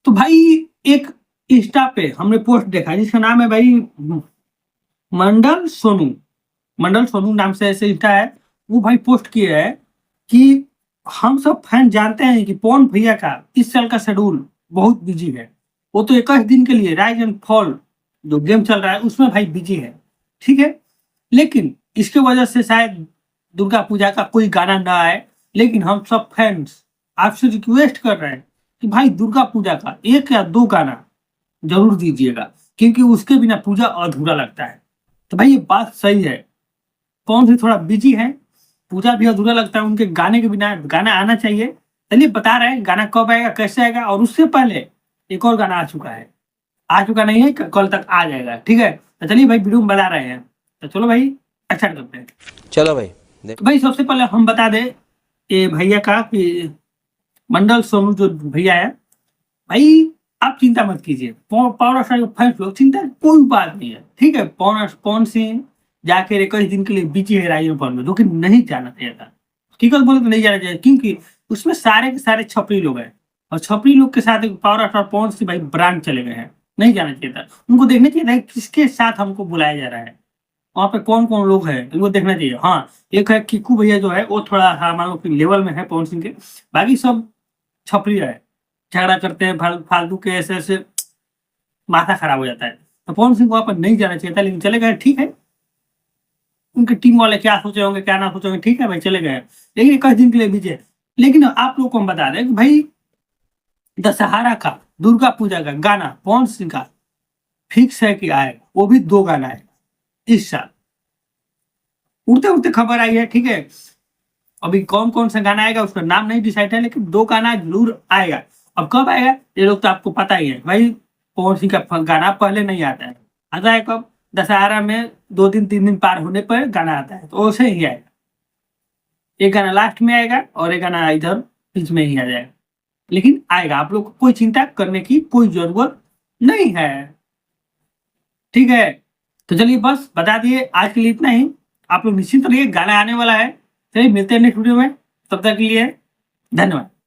तो भाई एक इंस्टा पे हमने पोस्ट देखा जिसका नाम है भाई मंडल सोनू। मंडल सोनू नाम से ऐसे इंस्टा है। वो भाई पोस्ट किया है कि हम सब फैन जानते हैं कि पवन भैया का इस साल का शेड्यूल बहुत बिजी है। वो तो 21 दिन के लिए राइज एंड फॉल जो गेम चल रहा है उसमें भाई बिजी है, ठीक है। लेकिन इसके वजह से शायद दुर्गा पूजा का कोई गाना ना आए। लेकिन हम सब फैंस आपसे रिक्वेस्ट कर रहे हैं कि भाई दुर्गा पूजा का 1 या 2 गाना जरूर दीजिएगा, क्योंकि उसके बिना पूजा अधूरा लगता है। तो भाई ये बात सही है, पवन भी थोड़ा बिजी है, पूजा भी अधूरा लगता है। उनके गाने के बिना गाना आना चाहिए। चलिए बता रहे हैं गाना कब आएगा, कैसे आएगा। और उससे पहले एक और गाना आ चुका है, आ चुका नहीं है, कल तक आ जाएगा, ठीक है। तो चलिए भाई वीडियो में बता रहे हैं, तो चलो भाई अच्छा करते हैं। चलो भाई तो भाई सबसे पहले हम बता दें ये भैया का कि मंडल सोनू जो भैया है, भाई आप चिंता मत कीजिए। पवन स्टार के फैंस लोग, चिंता की कोई बात नहीं है, ठीक है। पवन सिंह जाके 21 दिन के लिए बिजी है राइजन फॉल में, जो कि नहीं जाना चाहिए था। ठीक है, बोले तो नहीं जाना चाहिए, क्योंकि उसमें सारे के सारे छपरी लोग हैं। और छपरी लोग के साथ एक पावर स्टार पवन सिंह भाई ब्रांड चले गए हैं, नहीं जाना चाहिए था। उनको देखना चाहिए था किसके साथ हमको बुलाया जा रहा है, वहाँ पे कौन कौन लोग हैं, इनको देखना चाहिए। हाँ, एक है किक्कू भैया जो है वो थोड़ा हाँ मान लो कि लेवल में है पवन सिंह के, बाकी सब छपरी है, झगड़ा करते हैं फालतू के, ऐसे ऐसे माथा खराब हो जाता है। तो पवन सिंह को वहां पर नहीं जाना चाहिए था, लेकिन चले गए, ठीक है। उनके टीम वाले क्या सोचे होंगे क्या ना सोचे होंगे, ठीक है भाई चले गए, लेकिन 21 दिन के लिए बीजे। लेकिन आप लोग को हम बता दें कि भाई दशहरा का, दुर्गा पूजा का गाना पवन सिंह का फिक्स है कि आए, वो भी 2 गाना है इस साल। उड़ते उड़ते खबर आई है, ठीक है। अभी कौन कौन सा गाना आएगा उसका नाम नहीं डिसाइड है, लेकिन 2 गाना जरूर आएगा। अब कब आएगा ये लोग तो आपको पता ही है भाई। पवन सिंह का गाना पहले नहीं आता है, आता है कब, दशहरा में 2 दिन 3 दिन पार होने पर गाना आता है, तो वैसे ही आएगा। एक गाना लास्ट में आएगा और एक गाना इधर बीच में ही आ जाएगा, लेकिन आएगा। आप लोग को कोई चिंता करने की कोई जरूरत नहीं है, ठीक है। तो चलिए बस बता दिए, आज के लिए इतना ही। आप लोग निश्चिंत रहिए, गाना आने वाला है। चलिए मिलते हैं नेक्स्ट वीडियो में, तब तक के लिए धन्यवाद।